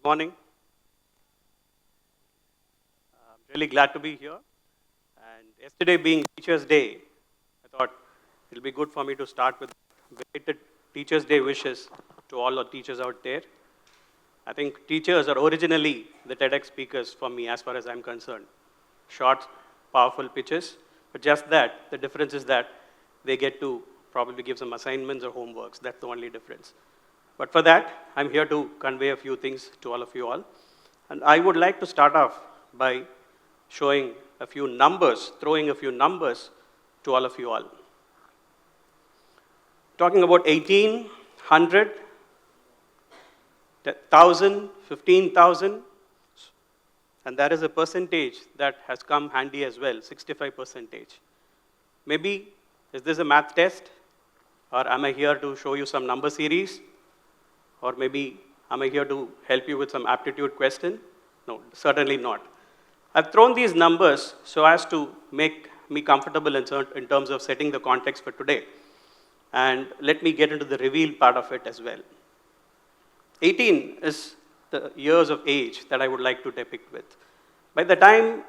Good morning. I'm really glad to be here. And yesterday being Teachers' Day, I thought it'll be good for me to start with belated Teachers' Day wishes to all the teachers out there. I think teachers are originally the TEDx speakers for me as far as I'm concerned. Short, powerful pitches, but just that, the difference is that they get to probably give some assignments or homeworks. That's the only difference. But for that, I'm here to convey a few things to all of you all. And I would like to start off by showing a few numbers, throwing a few numbers to all of you all. Talking about 1,800, 1,000, 15,000, and there is a percentage that has come handy as well, 65%. Maybe, is this a math test? Or am I here to show you some number series? Or maybe, am I here to help you with some aptitude question? No, certainly not. I've thrown these numbers so as to make me comfortable in terms of setting the context for today. And let me get into the reveal part of it as well. 18 is the years of age that I would like to depict with. By the time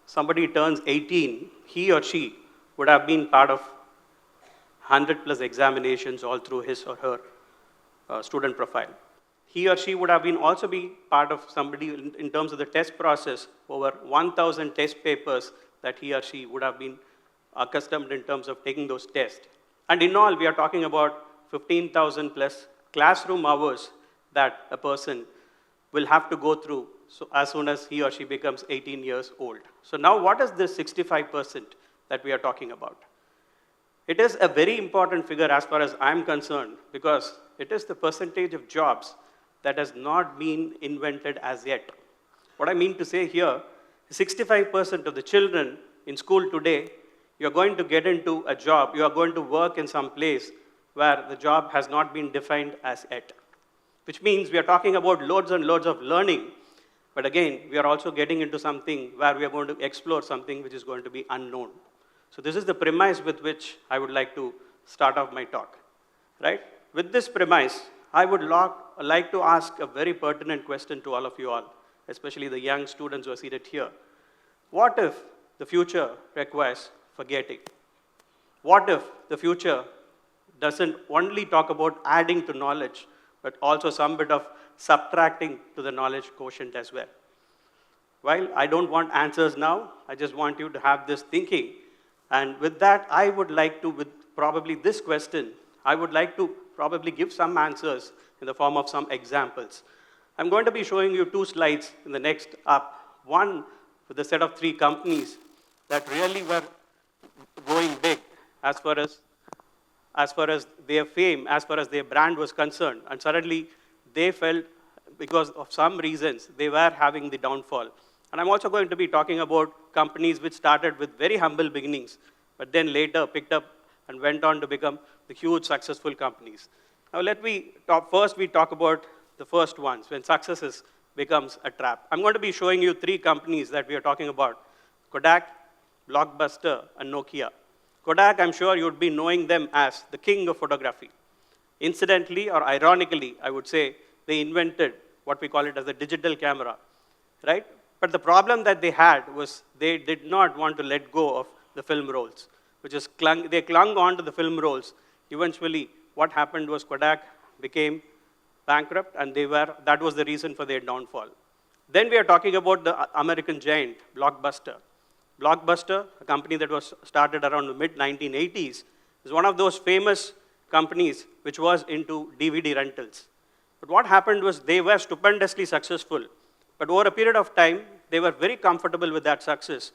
somebody turns 18, he or she would have been part of 100 plus examinations all through his or her student profile. He or she would have been also be part of somebody in terms of the test process, over 1,000 test papers that he or she would have been accustomed in terms of taking those tests. And in all, we are talking about 15,000 plus classroom hours that a person will have to go through so as soon as he or she becomes 18 years old. So now what is this 65% that we are talking about? It is a very important figure as far as I'm concerned because it is the percentage of jobs that has not been invented as yet. What I mean to say here, 65% of the children in school today, you're going to get into a job, you are going to work in some place where the job has not been defined as yet. Which means we are talking about loads and loads of learning, but again, we are also getting into something where we are going to explore something which is going to be unknown. So this is the premise with which I would like to start off my talk, right? With this premise, I would like to ask a very pertinent question to all of you all, especially the young students who are seated here. What if the future requires forgetting? What if the future doesn't only talk about adding to knowledge, but also some bit of subtracting to the knowledge quotient as well? Well, I don't want answers now. I just want you to have this thinking. And with that, I would like to, with probably this question, I would like to probably give some answers in the form of some examples. I'm going to be showing you two slides in the next up. One with a set of 3 companies that really were going big as far as their fame, as far as their brand was concerned. And suddenly they felt, because of some reasons, they were having the downfall. And I'm also going to be talking about companies which started with very humble beginnings, but then later picked up and went on to become the huge successful companies. Now first we talk about the first ones, when success becomes a trap. I'm going to be showing you 3 companies that we are talking about: Kodak, Blockbuster, and Nokia. Kodak, I'm sure you'd be knowing them as the king of photography. Incidentally, or ironically, I would say, they invented what we call it as the digital camera, right? But the problem that they had was they did not want to let go of the film rolls, they clung on to the film rolls. Eventually, what happened was Kodak became bankrupt, and that was the reason for their downfall. Then we are talking about the American giant, Blockbuster. Blockbuster, a company that was started around the mid-1980s, is one of those famous companies which was into DVD rentals. But what happened was they were stupendously successful. But over a period of time, they were very comfortable with that success.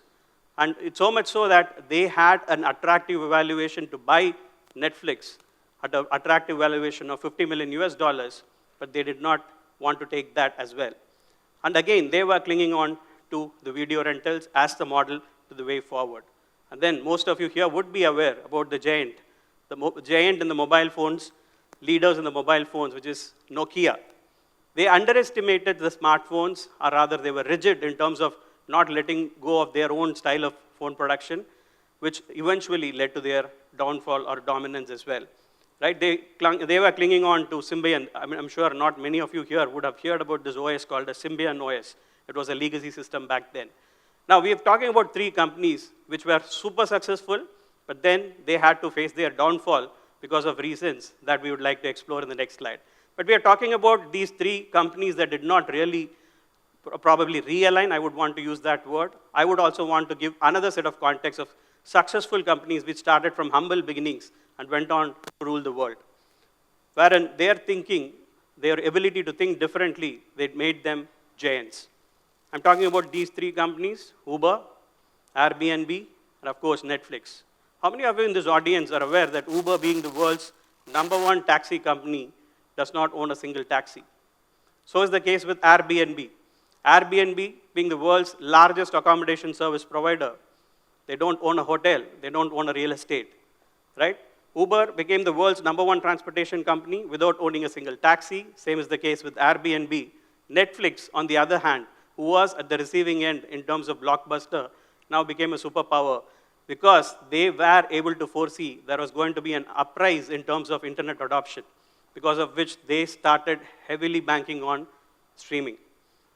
And it's so much so that they had an attractive valuation to buy Netflix at an attractive valuation of $50 million, but they did not want to take that as well. And again, they were clinging on to the video rentals as the model to the way forward. And then most of you here would be aware about the giant in the mobile phones, leaders in the mobile phones, which is Nokia. They underestimated the smartphones, or rather they were rigid in terms of not letting go of their own style of phone production, which eventually led to their downfall or dominance as well. right? They were clinging on to Symbian. I mean, I'm sure not many of you here would have heard about this OS called a Symbian OS. It was a legacy system back then. Now, we are talking about 3 companies which were super successful, but then they had to face their downfall because of reasons that we would like to explore in the next slide. But we are talking about these 3 companies that did not really probably realign. I would want to use that word. I would also want to give another set of context of successful companies which started from humble beginnings and went on to rule the world. Wherein their thinking, their ability to think differently, they made them giants. I'm talking about these 3 companies, Uber, Airbnb, and of course, Netflix. How many of you in this audience are aware that Uber, being the world's #1 taxi company, does not own a single taxi? So is the case with Airbnb. Airbnb, being the world's largest accommodation service provider, they don't own a hotel, they don't own a real estate, right? Uber became the world's #1 transportation company without owning a single taxi. Same is the case with Airbnb. Netflix, on the other hand, who was at the receiving end in terms of blockbuster, now became a superpower because they were able to foresee there was going to be an uprise in terms of internet adoption, because of which they started heavily banking on streaming.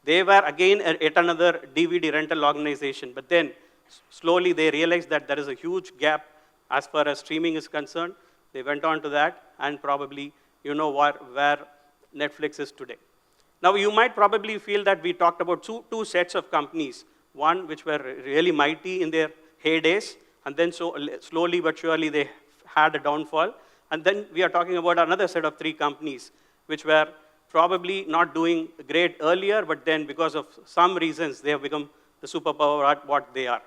They were again yet another DVD rental organization, but then slowly they realized that there is a huge gap as far as streaming is concerned. They went on to that, and probably you know where Netflix is today. Now, you might probably feel that we talked about two sets of companies, one which were really mighty in their heydays, and then so slowly but surely they had a downfall. And then we are talking about another set of 3 companies, which were probably not doing great earlier, but then because of some reasons, they have become the superpower at what they are.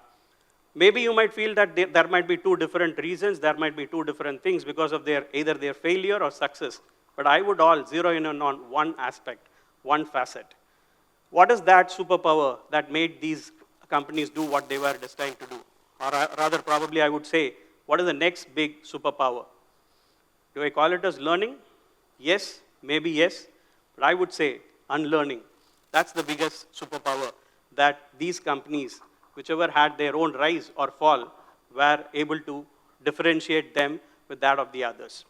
Maybe you might feel that there might be 2 different reasons, there might be 2 different things because of either their failure or success. But I would all zero in on one aspect, one facet. What is that superpower that made these companies do what they were destined to do? Or rather, probably I would say, what is the next big superpower? Do I call it as learning? Yes, maybe yes. But I would say unlearning. That's the biggest superpower that these companies, whichever had their own rise or fall, were able to differentiate them with that of the others.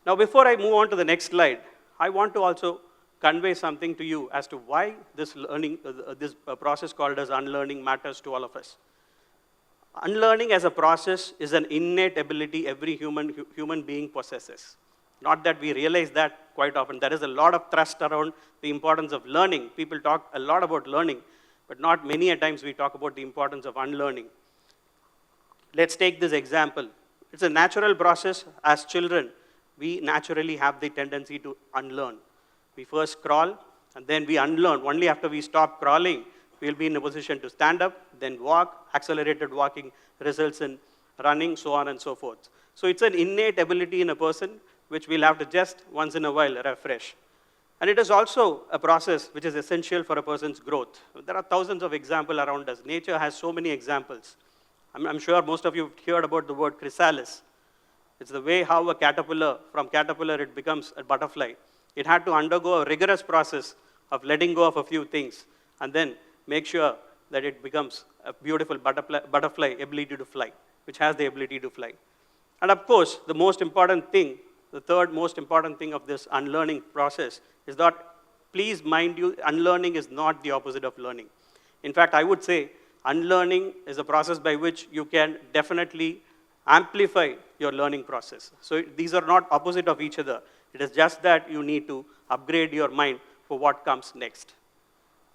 Now, before I move on to the next slide, I want to also convey something to you as to why this learning, this process called as unlearning matters to all of us. Unlearning as a process is an innate ability every human being possesses. Not that we realize that quite often. There is a lot of thrust around the importance of learning. People talk a lot about learning, but not many a times we talk about the importance of unlearning. Let's take this example. It's a natural process. As children, we naturally have the tendency to unlearn. We first crawl, and then we unlearn. Only after we stop crawling, we'll be in a position to stand up, then walk. Accelerated walking results in running, so on and so forth. So it's an innate ability in a person which we'll have to just once in a while refresh. And it is also a process which is essential for a person's growth. There are thousands of examples around us. Nature has so many examples. I'm sure most of you have heard about the word chrysalis. It's the way how a caterpillar, from caterpillar it becomes a butterfly. It had to undergo a rigorous process of letting go of a few things and then make sure that it becomes a beautiful butterfly ability to fly, which has the ability to fly. And of course, the most important thing, the third most important thing of this unlearning process is that, please mind you, unlearning is not the opposite of learning. In fact, I would say unlearning is a process by which you can definitely amplify your learning process. So these are not opposite of each other. It is just that you need to upgrade your mind for what comes next.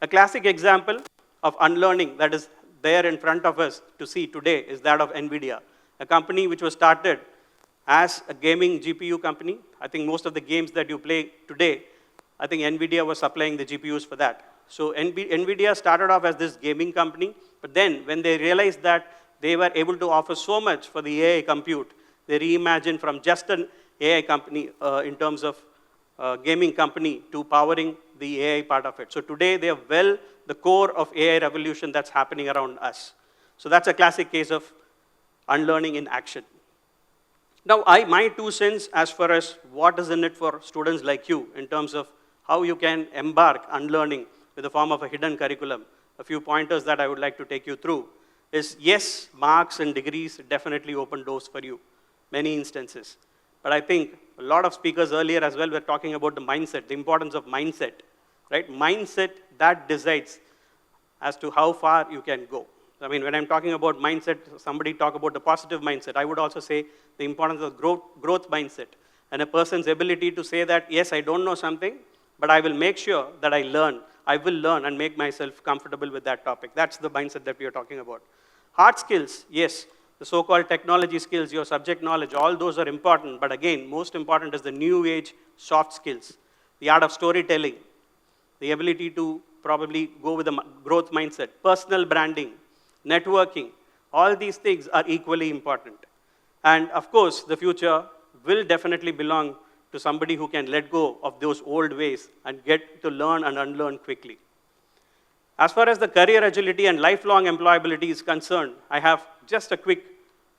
A classic example of unlearning that is there in front of us to see today is that of NVIDIA, a company which was started as a gaming GPU company. I think most of the games that you play today, I think NVIDIA was supplying the GPUs for that. So NVIDIA started off as this gaming company, but then when they realized that they were able to offer so much for the AI compute, they reimagined from just an AI company in terms of gaming company to powering the AI part of it. So today they are the core of AI revolution that's happening around us. So that's a classic case of unlearning in action. Now, my 2 cents as far as what is in it for students like you in terms of how you can embark unlearning with the form of a hidden curriculum, a few pointers that I would like to take you through is, yes, marks and degrees definitely open doors for you, many instances. but I think a lot of speakers earlier as well were talking about the mindset, the importance of mindset, right? Mindset that decides as to how far you can go. I mean, when I'm talking about mindset, somebody talk about the positive mindset. I would also say the importance of growth mindset and a person's ability to say that, yes, I don't know something, but I will make sure that I learn. I will learn and make myself comfortable with that topic. That's the mindset that we are talking about. Hard skills, yes, the so-called technology skills, your subject knowledge, all those are important. But again, most important is the new age soft skills, the art of storytelling, the ability to probably go with a growth mindset, personal branding, networking, all these things are equally important. And of course, the future will definitely belong to somebody who can let go of those old ways and get to learn and unlearn quickly. As far as the career agility and lifelong employability is concerned, I have just a quick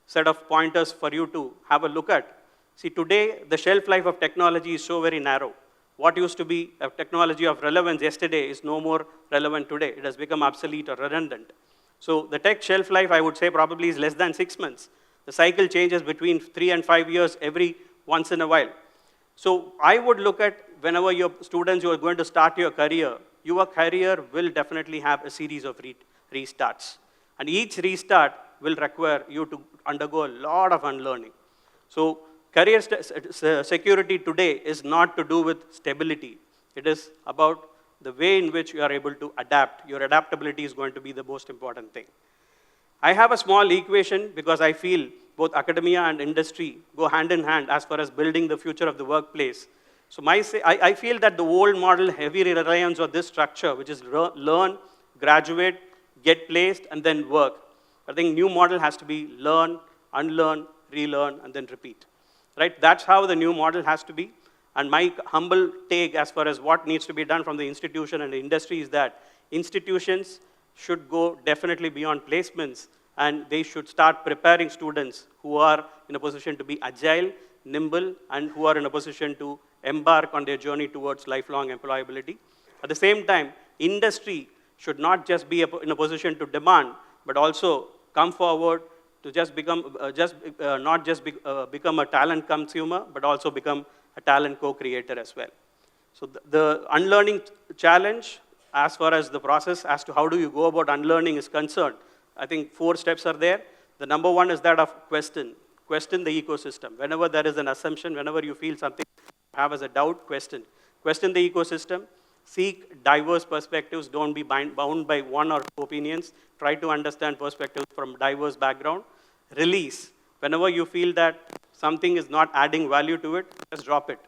set of pointers for you to have a look at. See, today, the shelf life of technology is so very narrow. What used to be a technology of relevance yesterday is no more relevant today. It has become obsolete or redundant. So the tech shelf life, I would say, probably is less than 6 months. The cycle changes between 3 and 5 years every once in a while. So I would look at whenever your students, you are going to start your career will definitely have a series of restarts. And each restart will require you to undergo a lot of unlearning. So career security today is not to do with stability. It is about the way in which you are able to adapt. Your adaptability is going to be the most important thing. I have a small equation because I feel both academia and industry go hand in hand as far as building the future of the workplace. So I feel that the old model, heavy reliance on this structure, which is learn, graduate, get placed, and then work. I think new model has to be learn, unlearn, relearn, and then repeat. Right? That's how the new model has to be. And my humble take as far as what needs to be done from the institution and the industry is that institutions should go definitely beyond placements, and they should start preparing students who are in a position to be agile, nimble, and who are in a position to embark on their journey towards lifelong employability. At the same time, industry should not just be in a position to demand, but also come forward to just become, become a talent consumer, but also become a talent co-creator as well. So the unlearning challenge, as far as the process as to how do you go about unlearning is concerned, I think 4 steps are there. The number 1 is that of question. Question the ecosystem. Whenever there is an assumption, whenever you feel something you have as a doubt, question. Question the ecosystem. Seek diverse perspectives. Don't be bound by one or two opinions. Try to understand perspectives from diverse background. Release. Whenever you feel that something is not adding value to it, just drop it.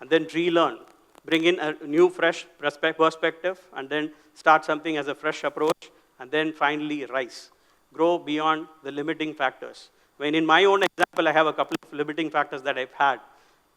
And then relearn. Bring in a new, fresh perspective, and then start something as a fresh approach, and then finally rise. Grow beyond the limiting factors. When in my own example, I have a couple of limiting factors that I've had.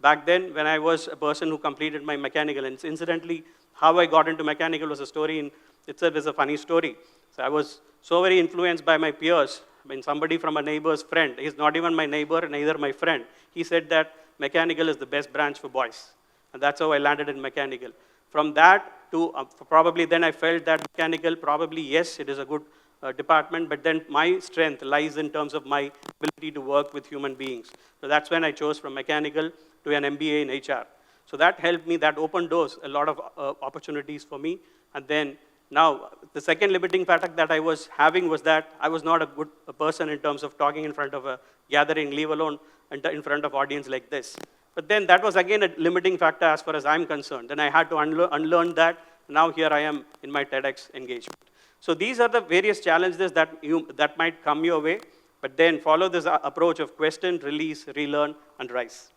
Back then, when I was a person who completed my mechanical, and incidentally, how I got into mechanical was a story in itself is a funny story. So I was so very influenced by my peers. I mean, somebody from a neighbor's friend, he's not even my neighbor, neither my friend. He said that mechanical is the best branch for boys. And that's how I landed in mechanical. From that to probably then I felt that mechanical, probably yes, it is a good department, but then my strength lies in terms of my ability to work with human beings. So that's when I chose from mechanical to an MBA in HR. So that helped me, that opened doors, a lot of opportunities for me. And then now, the second limiting factor that I was having was that I was not a good person in terms of talking in front of a gathering, leave alone in front of audience like this. But then that was again a limiting factor as far as I'm concerned. Then I had to unlearn that. Now here I am in my TEDx engagement. So these are the various challenges that might come your way, but then follow this approach of question, release, relearn, and rise.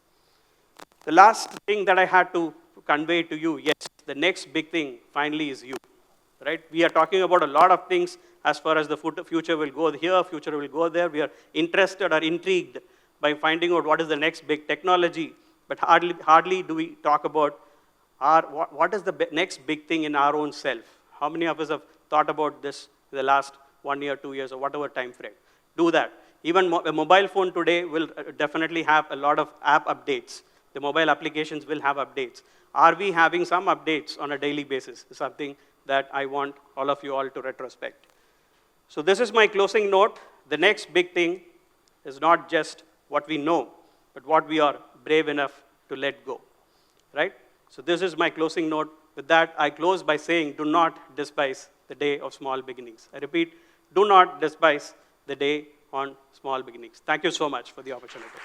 The last thing that I had to convey to you, yes, the next big thing finally is you. Right? We are talking about a lot of things as far as the future will go here, future will go there. We are interested or intrigued by finding out what is the next big technology, but hardly do we talk about what is the next big thing in our own self. How many of us have thought about this in the last 1 year, 2 years, or whatever time frame? Do that. Even a mobile phone today will definitely have a lot of app updates. The mobile applications will have updates. Are we having some updates on a daily basis? Something that I want all of you all to retrospect. So this is my closing note. The next big thing is not just what we know, but what we are brave enough to let go, right? So this is my closing note. With that, I close by saying, do not despise the day of small beginnings. I repeat, do not despise the day on small beginnings. Thank you so much for the opportunity.